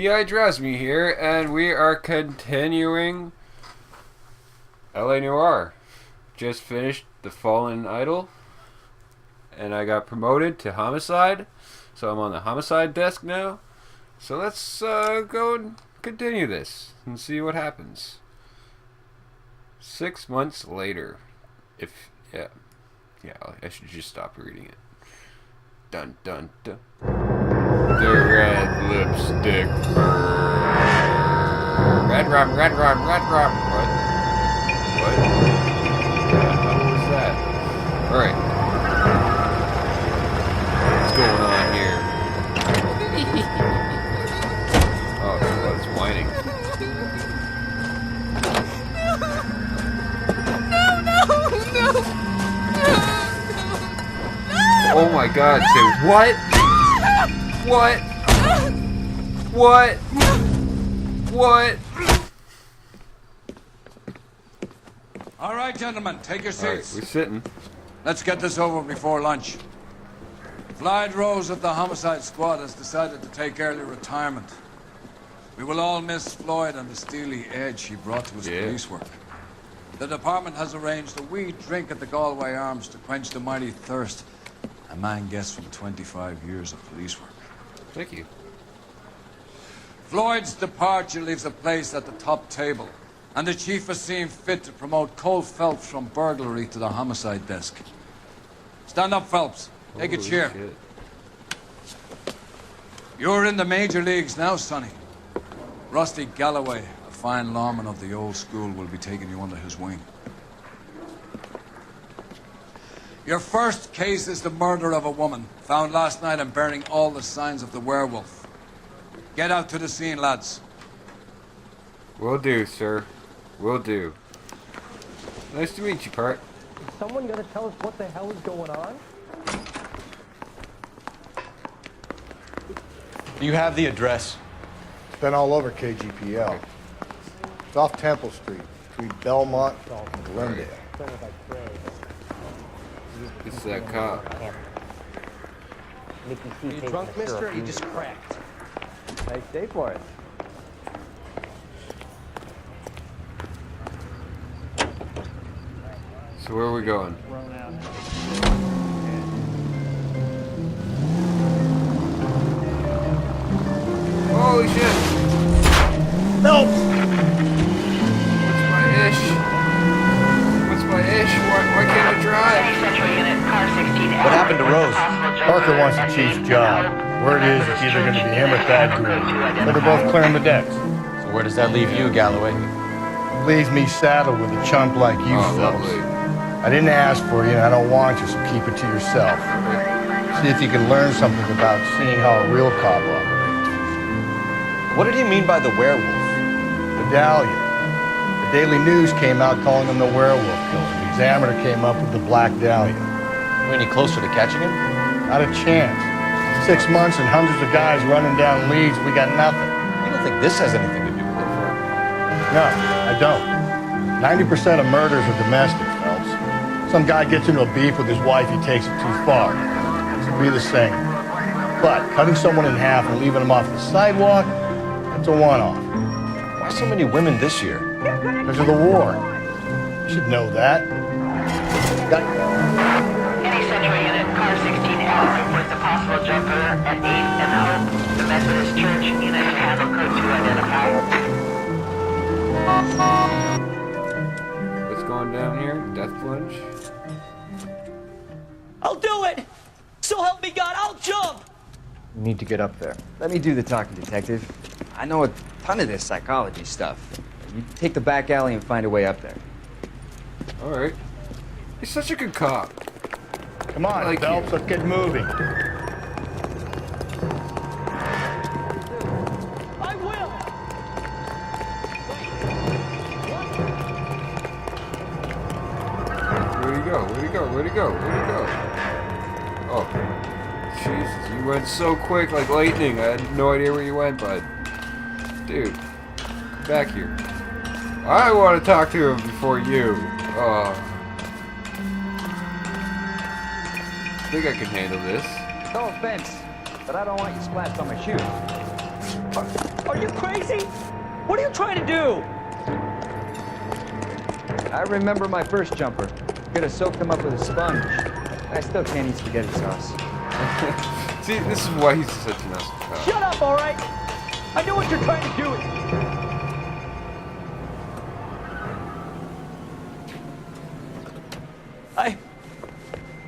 The Hydrosme here, and we are continuing Noire. Just finished The Fallen Idol, and I got promoted to Homicide, so I'm on the Homicide desk now. So let's go and continue this and see what happens. 6 months later. Yeah, I should just stop reading it. Dun dun dun. The red lipstick burn. Red rum. What? What was that? Alright. What's going on here? Oh, it's whining. No! Oh my god, say what? What? All right, gentlemen, take your seats. We're sitting. Let's get this over before lunch. Floyd Rose of the Homicide Squad has decided to take early retirement. We will all miss Floyd and the steely edge he brought to his police work. The department has arranged a wee drink at the Galway Arms to quench the mighty thirst a man gets from 25 years of police work. Thank you. Floyd's departure leaves a place at the top table, and the chief has seen fit to promote Cole Phelps from burglary to the homicide desk. Stand up, Phelps. Take a chair. Shit. You're in the major leagues now, Sonny. Rusty Galloway, a fine lawman of the old school, will be taking you under his wing. Your first case is the murder of a woman, found last night and bearing all the signs of the werewolf. Get out to the scene, lads. Will do, sir. Will do. Nice to meet you, Part. Is someone gonna tell us what the hell is going on? You have the address. It's been all over KGPL. It's off Temple Street, between Belmont and Glendale. This is that cop. You drunk, mister, or you just cracked? Nice day for it. So where are we going? Holy shit! No! What's my ish? Why can't I drive? What happened to Rose? Parker wants the chief's job. Word is it's either going to be him or Thad Green. But they're both clearing the decks. So where does that leave you, Galloway? Leaves me saddled with a chump like you, Phelps. Lovely. I didn't ask for you, and I don't want you, so keep it to yourself. See if you can learn something about seeing how a real cop operates. What did he mean by the werewolf? Medallion. The Daily News came out calling him the werewolf killer. The Examiner came up with the Black Dahlia. Are we any closer to catching him? Not a chance. 6 months and hundreds of guys running down leads, we got nothing. You don't think this has anything to do with it? No, I don't. 90% of murders are domestic, Phelps. Some guy gets into a beef with his wife, he takes it too far. It'll be the same. But cutting someone in half and leaving them off the sidewalk, that's a one-off. Why so many women this year? Because of the war. You should know that. Any Central Unit, car 16L reports a possible jumper at 8 and out. The Methodist Church unit and handle code 2 identified. What's going down here? Death plunge? I'll do it! So help me God, I'll jump! You need to get up there. Let me do the talking, detective. I know a ton of this psychology stuff. You take the back alley and find a way up there. Alright. He's such a good cop. Come on, like Phelps, you. let's get moving. I will! Where'd he go? Oh. Jesus, you went so quick like lightning. I had no idea where you went, bud. Dude. Come back here. I want to talk to him before you. Oh. I think I can handle this. No offense, but I don't want you splashed on my shoes. Are you crazy? What are you trying to do? I remember my first jumper. Could have soaked him up with a sponge. I still can't eat spaghetti sauce. See, this is why he's such an awesome. Shut up, all right? I know what you're trying to do.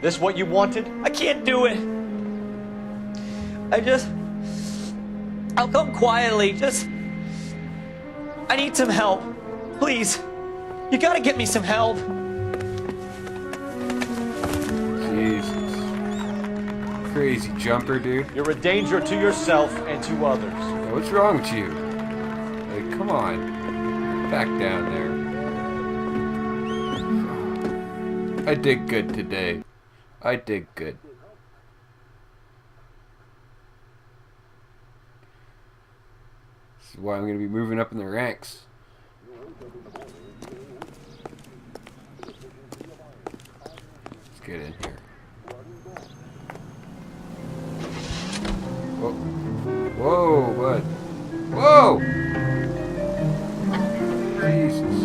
This what you wanted? I can't do it. I'll come quietly. I need some help. Please. You gotta get me some help. Jesus. Crazy jumper, dude. You're a danger to yourself and to others. What's wrong with you? Like, come on. Back down there. I did good today. I did good. This is why I'm going to be moving up in the ranks. Let's get in here. Whoa. Whoa, bud. Whoa! Jesus.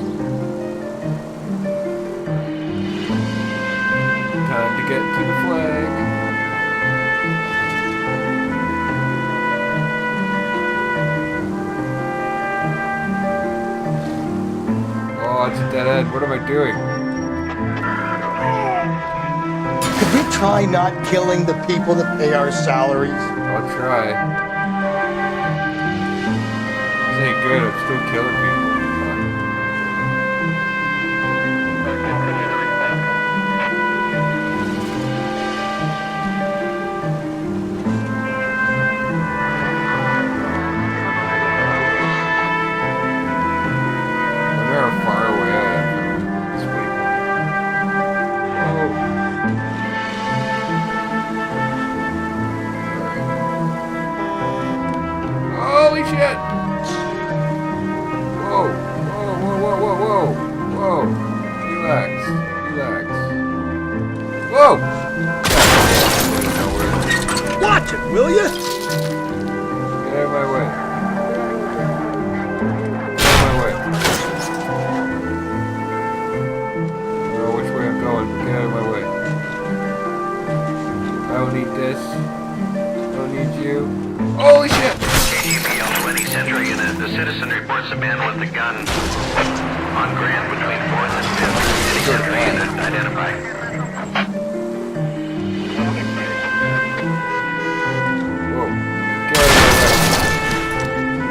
Time to get to the flag. Oh, it's a dead end. What am I doing? Could we try not killing the people that pay our salaries? I'll try. This ain't good. I'm still killing people. Holy shit! Whoa, whoa, whoa, whoa, whoa, whoa, whoa. Relax, relax. Whoa! Watch it, will you? Get out of my way. Get out of my way. I don't know which way I'm going, but get out of my way. I don't need this. I don't need you. Holy shit! KGPL 20 Central Unit. The citizen reports a man with a gun on Grand between 4th and 5th. Any Central Unit identified. Whoa. Get out of my way.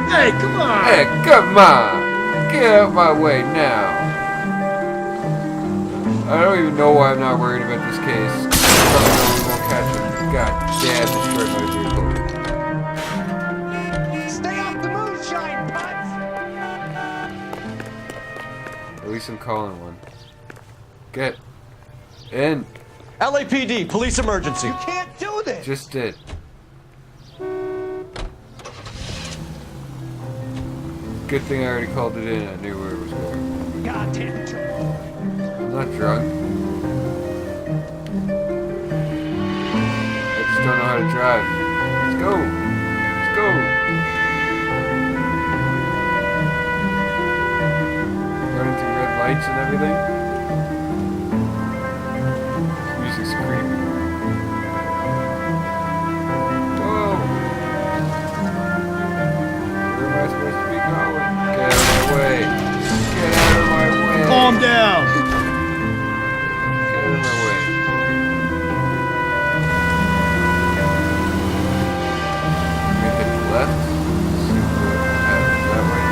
Hey, come on! Hey, come on! Get out of my way now! I don't even know why I'm not worried about this case. I won't catch him. God damn, destroyed my vehicle. Stay off the moonshine, butts! At least I'm calling one. Get in. LAPD, police emergency. You can't do this! Just did. Good thing I already called it in. I knew where it was going. Goddamn jerk. I'm not drunk. I just don't know how to drive. Let's go. Let's go. Running through red lights and everything. This music's creepy. Whoa. Where am I supposed to be going? Get out of my way. Get out of my way. Calm down! Get out of my way. I'm gonna hit the left. See what happens that way.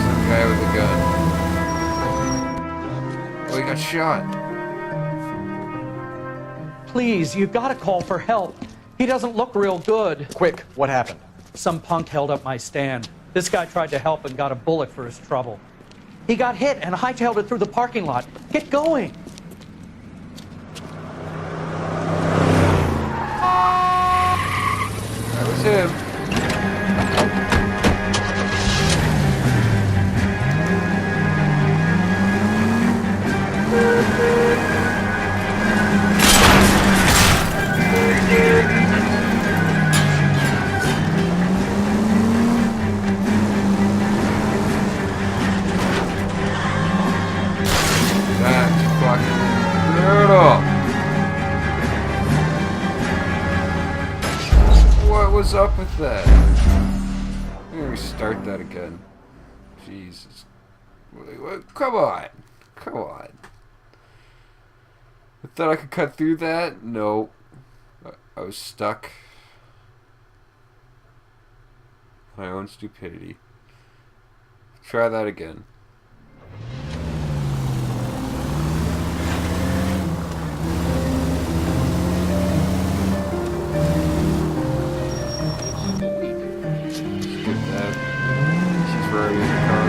Some guy with a gun. Oh, he got shot. Please, you gotta call for help. He doesn't look real good. Quick, what happened? Some punk held up my stand. This guy tried to help and got a bullet for his trouble. He got hit and hightailed it through the parking lot. Get going. That was him. brutal. What was up with that? I'm gonna restart that again. Jesus. Come on. Come on. I thought I could cut through that? No. I was stuck. My own stupidity. Try that again. Skip that. She's already in the car.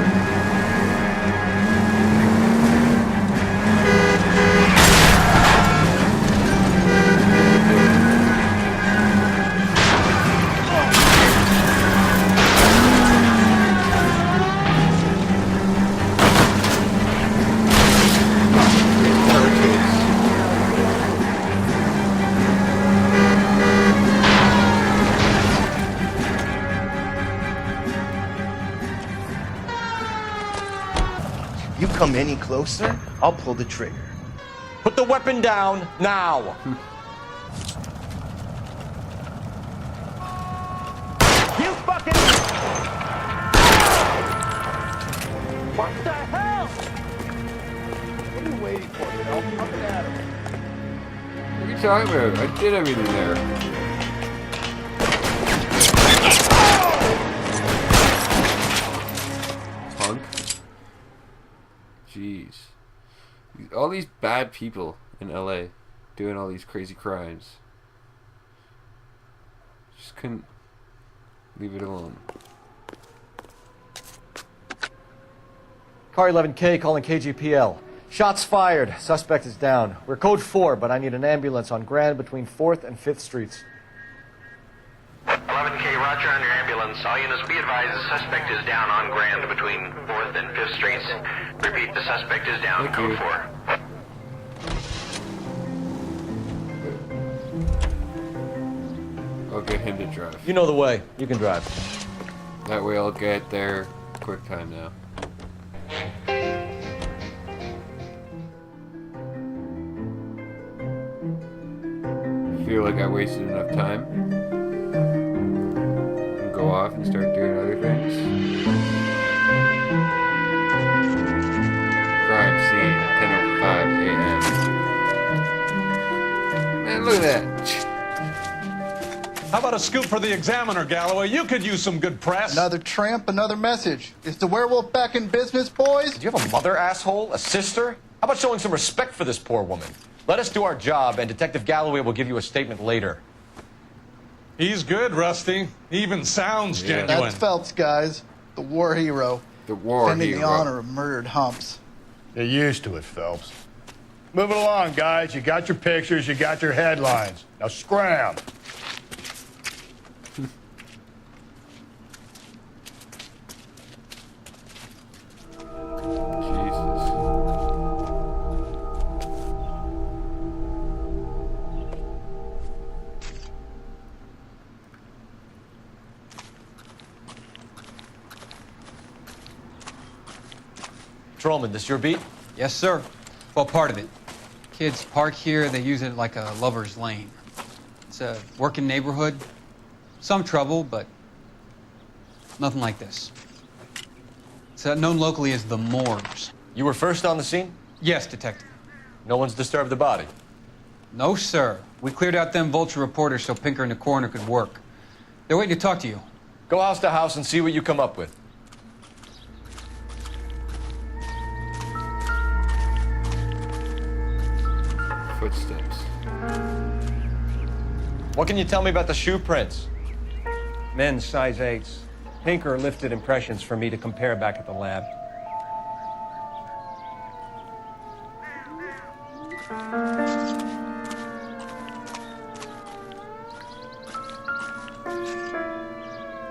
You come any closer, I'll pull the trigger. Put the weapon down now. You fucking... What the hell? What are you waiting for, you know? Coming at him. What are you talking about? I did everything there. Punk. Jeez. All these bad people in LA doing all these crazy crimes. Just couldn't leave it alone. Car 11K calling KGPL. Shots fired. Suspect is down. We're code 4, but I need an ambulance on Grand between 4th and 5th Streets. 11K, roger on your ambulance. All units be advised the suspect is down on Grand between 4th and 5th Streets. Repeat, the suspect is down. Thank Code you. 4. I'll get him to drive. You know the way. You can drive. That way I'll get there quick time now. Feel like I wasted enough time. And go off and start doing other things. Crime scene, 10:05 a.m. Man, look at that. How about a scoop for the Examiner, Galloway? You could use some good press. Another tramp, another message. Is the werewolf back in business, boys? Do you have a mother, asshole? A sister? How about showing some respect for this poor woman? Let us do our job, and Detective Galloway will give you a statement later. He's good, Rusty. He even sounds genuine. That's Phelps, guys. The war hero. The war Defending hero. the honor of murdered humps. You're used to it, Phelps. Move it along, guys. You got your pictures, you got your headlines. Now scram. Jesus. Patrolman, this your beat? Yes, sir. Well, part of it. Kids park here, they use it like a lover's lane. It's a working neighborhood. Some trouble, but nothing like this. It's known locally as the Moors. You were first on the scene? Yes, Detective. No one's disturbed the body? No, sir. We cleared out them vulture reporters so Pinker and the coroner could work. They're waiting to talk to you. Go house to house and see what you come up with. Footsteps. What can you tell me about the shoe prints? Men's size 8s. Pinker lifted impressions for me to compare back at the lab.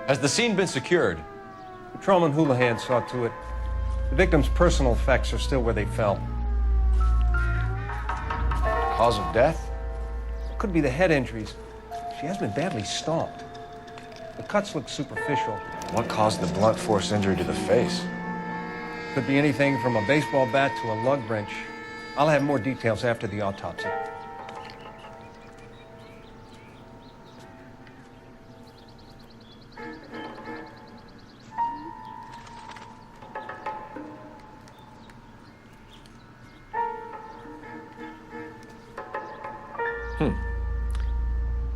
Has the scene been secured? Patrolman Houlihan saw to it. The victim's personal effects are still where they fell. Cause of death? Could be the head injuries. She has been badly stomped. The cuts look superficial. What caused the blunt force injury to the face? Could be anything from a baseball bat to a lug wrench. I'll have more details after the autopsy.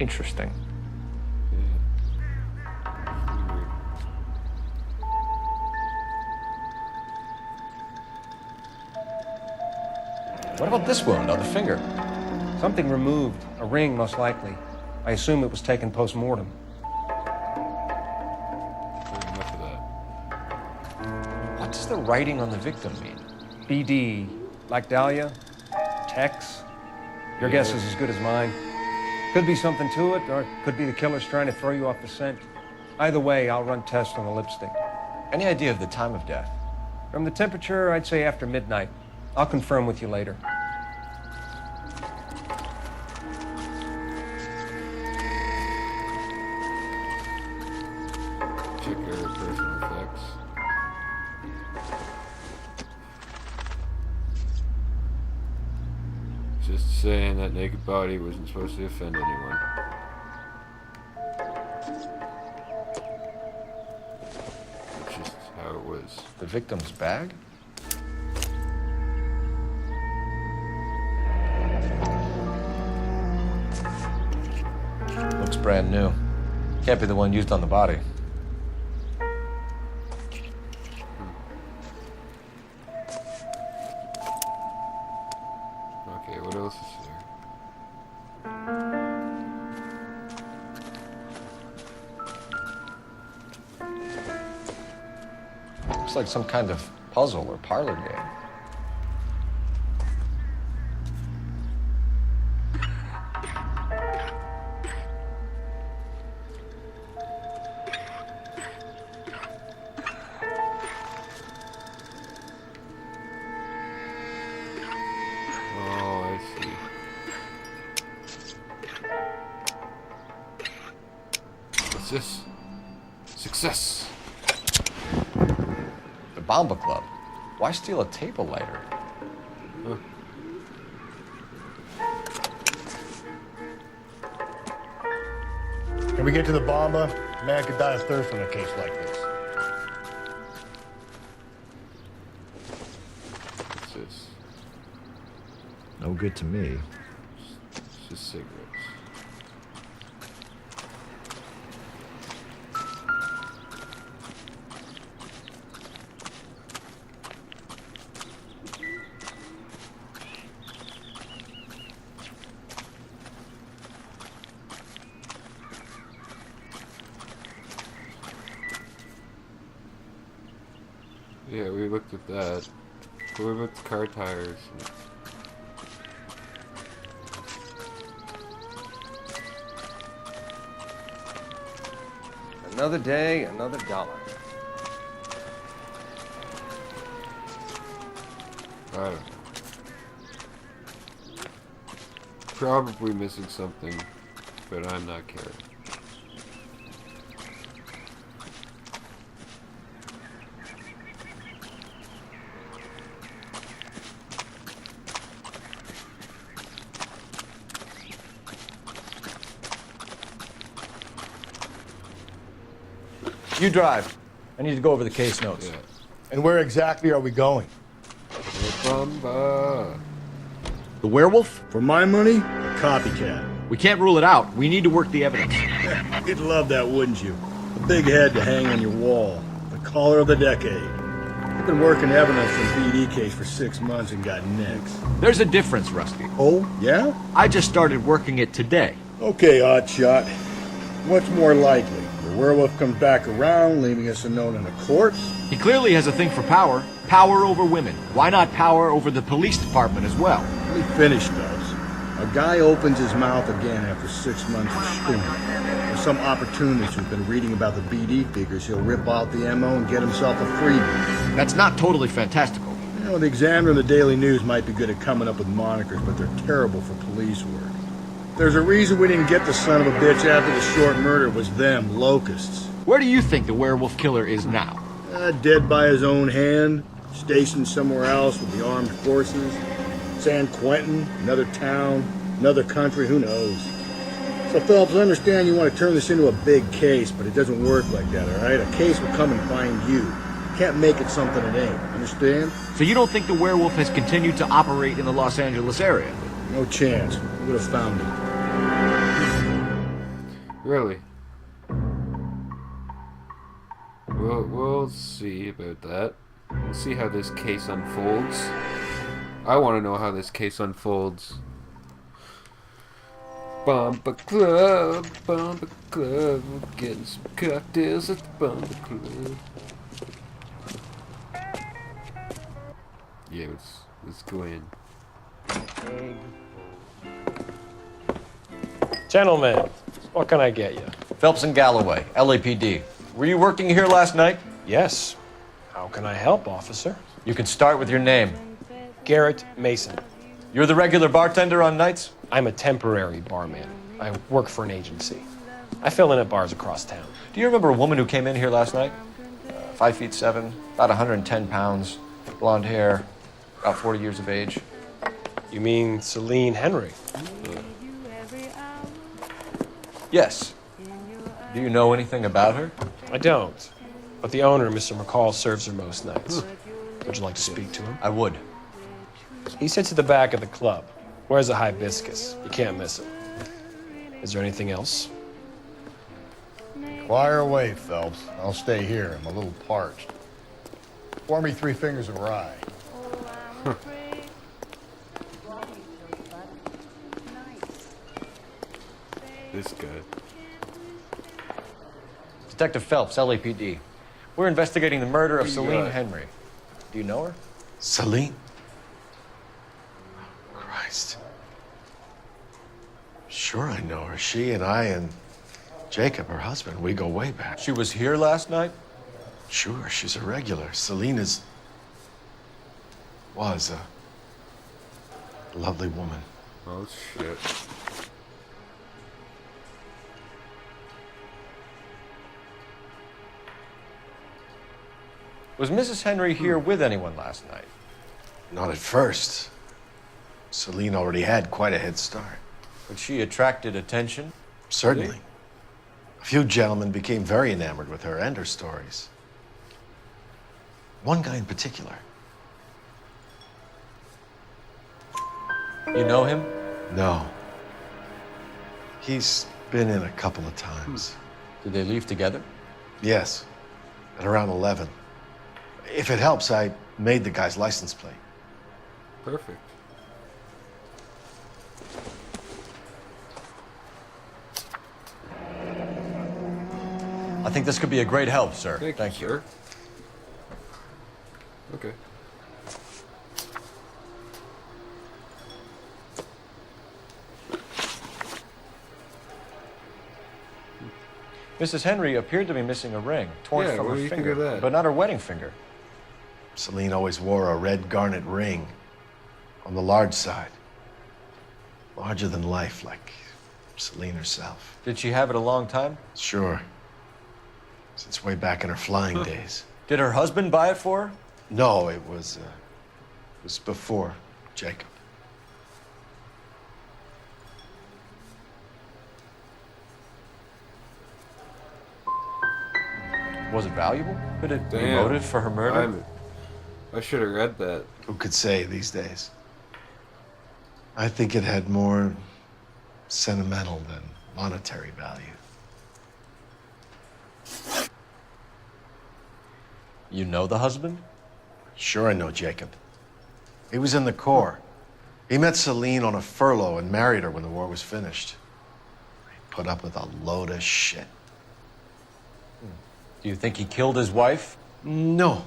Interesting. What about this wound on the finger? Something removed. A ring, most likely. I assume it was taken post-mortem. Enough of that. What does the writing on the victim mean? BD. Like Dahlia? Tex? Your guess is as good as mine. Could be something to it, or it could be the killer's trying to throw you off the scent. Either way, I'll run tests on the lipstick. Any idea of the time of death? From the temperature, I'd say after midnight. I'll confirm with you later. Check your personal effects. Just saying that naked body wasn't supposed to offend anyone. That's just how it was. The victim's bag? Looks brand new. Can't be the one used on the body. Okay, what else is there? Looks like some kind of puzzle or parlor game. Oh, I see. What's this? Success! The Bomba Club. Why steal a table lighter? Huh. Can we get to the Bomba? A man could die of thirst in a case like this. What's this? No good to me. It's just cigarettes. Yeah, we looked at that. But what about the car tires? Another day, another dollar. I don't know. Probably missing something, but I'm not caring. You drive. I need to go over the case notes. Yeah. And where exactly are we going? Bumba. The werewolf? For my money, a copycat. We can't rule it out. We need to work the evidence. You'd love that, wouldn't you? A big head to hang on your wall. The caller of the decade. I've been working evidence from BD case for 6 months and got nicks. There's a difference, Rusty. Oh, yeah? I just started working it today. Okay, Oddshot. What's more likely? The werewolf comes back around, leaving us a note in a court? He clearly has a thing for power. Power over women. Why not power over the police department as well? Let me finish, Stubbs. A guy opens his mouth again after 6 months of stewing. There's some opportunist who's been reading about the BD figures. He'll rip out the MO and get himself a freebie. That's not totally fantastical. You know, the Examiner and the Daily News might be good at coming up with monikers, but they're terrible for police work. There's a reason we didn't get the son of a bitch after the short murder was them, locusts. Where do you think the werewolf killer is now? Dead by his own hand, stationed somewhere else with the armed forces. San Quentin, another town, another country, who knows? So, Phelps, I understand you want to turn this into a big case, but it doesn't work like that, all right? A case will come and find you. You can't make it something it ain't, understand? So you don't think the werewolf has continued to operate in the Los Angeles area? No chance. We would have found it. Really? We'll see about that. We'll see how this case unfolds. I want to know how this case unfolds. Bumper Club, we're getting some cocktails at the Bumper Club. Yeah, let's go in. Gentlemen, what can I get you? Phelps and Galloway, LAPD. Were you working here last night? Yes. How can I help, officer? You can start with your name. Garrett Mason. You're the regular bartender on nights? I'm a temporary barman. I work for an agency. I fill in at bars across town. Do you remember a woman who came in here last night? 5'7", about 110 pounds, blonde hair, about 40 years of age. You mean Celine Henry? Yes. Do you know anything about her? I don't. But the owner, Mr. McCall, serves her most nights. Would you like to speak to him? I would. He sits at the back of the club. Wears a hibiscus. You can't miss him. Is there anything else? Fire away, Phelps. I'll stay here. I'm a little parched. Pour me 3 fingers of rye. This guy. Detective Phelps, LAPD. We're investigating the murder of Celine Henry. Do you know her? Celine? Christ. Sure I know her. She and I and Jacob, her husband, we go way back. She was here last night? Sure, she's a regular. Celine was a lovely woman. Oh, shit. Was Mrs. Henry here with anyone last night? Not at first. Celine already had quite a head start. But she attracted attention? Certainly. A few gentlemen became very enamored with her and her stories. One guy in particular. You know him? No. He's been in a couple of times. Did they leave together? Yes, at around 11. If it helps, I made the guy's license plate. Perfect. I think this could be a great help, sir. Thank you, sir. Okay. Mrs. Henry appeared to be missing a ring, torn Yeah, from what her do you think finger, of that? but not her wedding finger. Celine always wore a red garnet ring on the large side. Larger than life, like Celine herself. Did she have it a long time? Sure. Since way back in her flying days. Did her husband buy it for her? No, it was before Jacob. Was it valuable? Could it be Damn. motive for her murder? I should have read that. Who could say these days? I think it had more sentimental than monetary value. You know the husband? Sure I know Jacob. He was in the Corps. He met Celine on a furlough and married her when the war was finished. He put up with a load of shit. Do you think he killed his wife? No.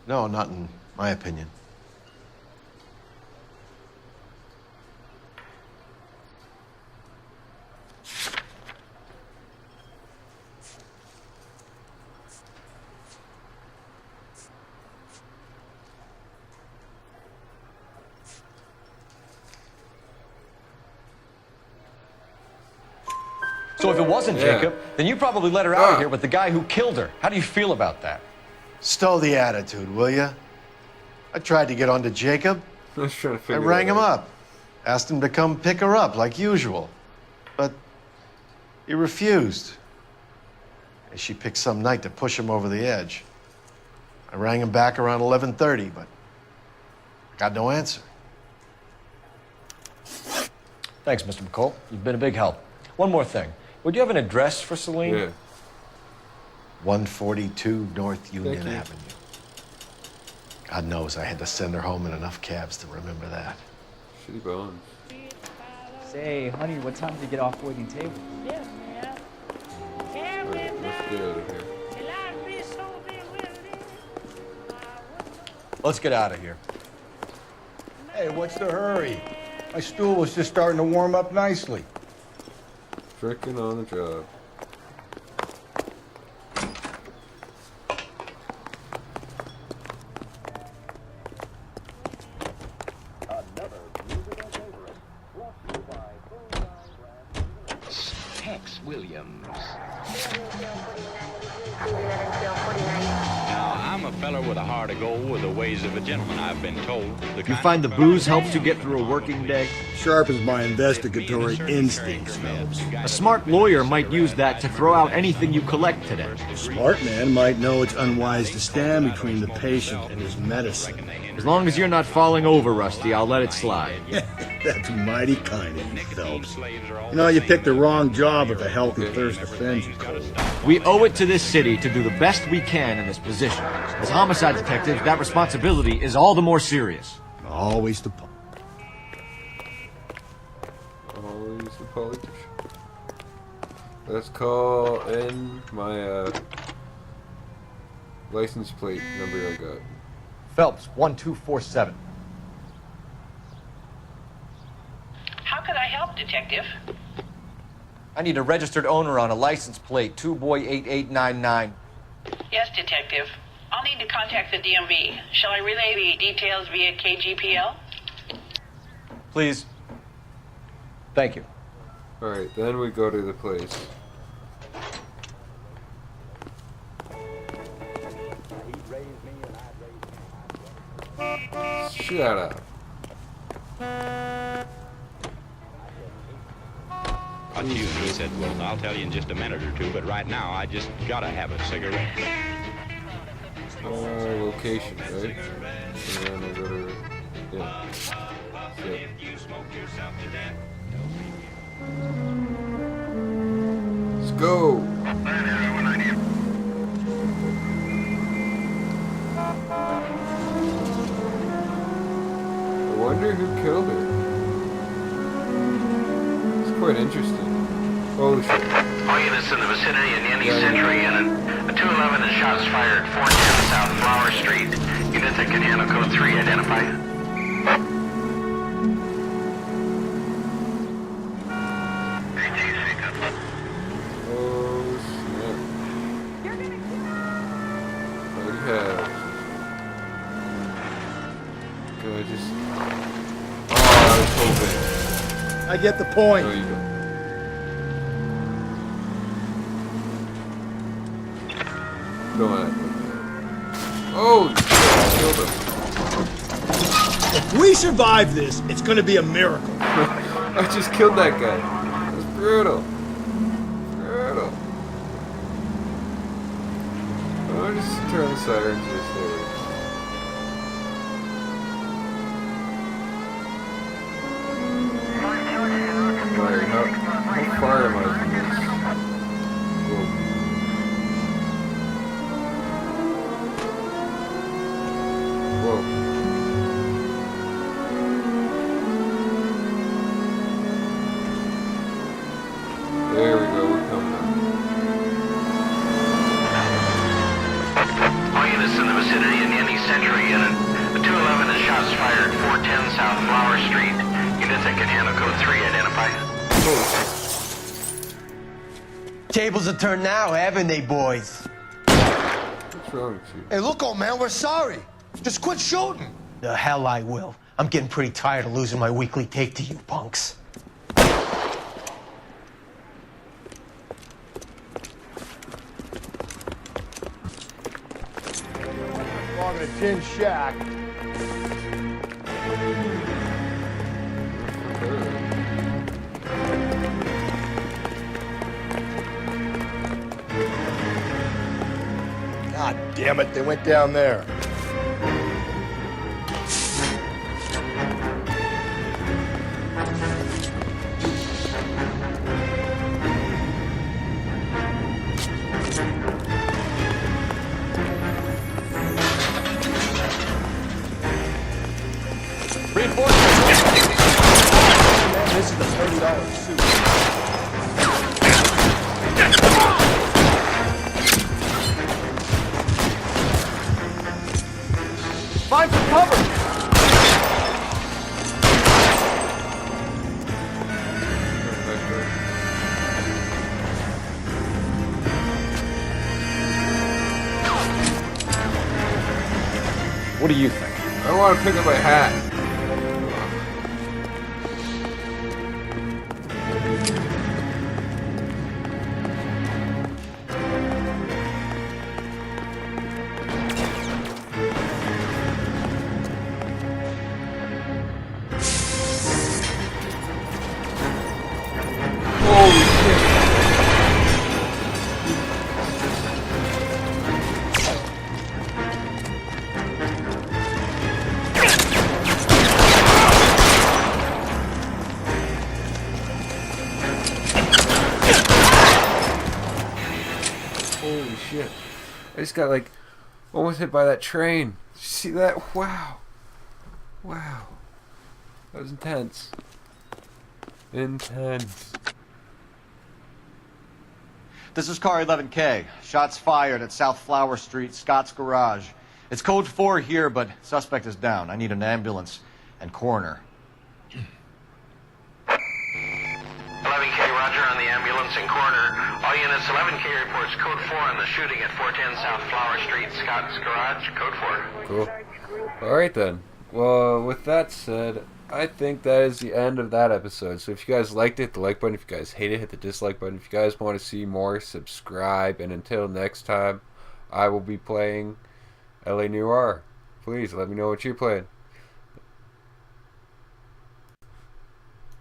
No, not in my opinion. So if it wasn't Jacob, then you probably let her out of here with the guy who killed her. How do you feel about that? Stow the attitude, will ya? I tried to get on to Jacob. I was trying to I figure rang that him out. up, asked him to come pick her up like usual, but he refused. And she picked some night to push him over the edge. I rang him back around 11:30, but I got no answer. Thanks, Mr. McCall. You've been a big help. One more thing. Would you have an address for Celine? Yeah. 142 North Union Thank you. Avenue. God knows I had to send her home in enough cabs to remember that. Shitty bones. Say, honey, what time did you get off waiting table? Alright, let's get out of here. Let's get out of here. Hey, what's the hurry? My stool was just starting to warm up nicely. Frickin' on the job. Tex Williams. Now, I'm a feller with a heart of gold with the ways of a gentleman, I've been told. You find the booze helps you get through a working day? Sharpens my investigatory instincts, Phelps. A smart lawyer might use that to throw out anything you collect today. A smart man might know it's unwise to stand between the patient and his medicine. As long as you're not falling over, Rusty, I'll let it slide. That's mighty kind of you, Phelps. You know, you picked the wrong job if a healthy thirst offends you, Cole. We owe it to this city to do the best we can in this position. As homicide detectives, that responsibility is all the more serious. Always the Always the politician. Let's call in my license plate number I got. Phelps, 1247. How could I help, Detective? I need a registered owner on a license plate, 2boy8899. Yes, Detective. I'll need to contact the DMV. Shall I relay the details via KGPL? Please. Thank you. Alright, then we go to the place. Shut up. What you? He said, well, I'll tell you in just a minute or two, but right now I just gotta have a cigarette. Location, right? And then I go to... Yeah. Yep. Let's go! I wonder who killed her. It's quite interesting. Holy shit. All units in the vicinity in any Century Unit. A 211 and shots fired, 410 South Flower Street. Unit that can handle code 3 identified. Oh snap. What do you have? Can I just... Oh, I was hoping. I get the point. No, you don't. Don't act like that. Oh, shit, I killed him. If we survive this, it's going to be a miracle. I just killed that guy. That's brutal. Brutal. I'll just turn the sirens this way. Alright, how far am I from this? Whoa. Whoa. There we go, we're coming up. All units in the vicinity in any Century Unit. A 211 and shots fired, 410 South Flower Street. Unit that can handle code 3 identified. Tables are turned now, haven't they, boys? What's wrong with you? Hey, look, old man, we're sorry. Just quit shooting. The hell I will. I'm getting pretty tired of losing my weekly take to you punks. Along in a tin shack. Damn it, they went down there. This is a $30 suit. Find some cover! What do you think? I want to pick up my hat. Holy shit. I just got like almost hit by that train. Did you see that? Wow. Wow. That was intense. Intense. This is car 11K. Shots fired at South Flower Street, Scott's Garage. It's code 4 here, but suspect is down. I need an ambulance and coroner. 11K, roger on the ambulance and coroner. All units, 11K reports code 4 on the shooting at 410 South Flower Street, Scott's Garage, code 4. Cool. Alright then. Well, with that said, I think that is the end of that episode. So if you guys liked it, hit the like button. If you guys hate it, hit the dislike button. If you guys want to see more, subscribe. And until next time, I will be playing LA Noire. Please let me know what you're playing.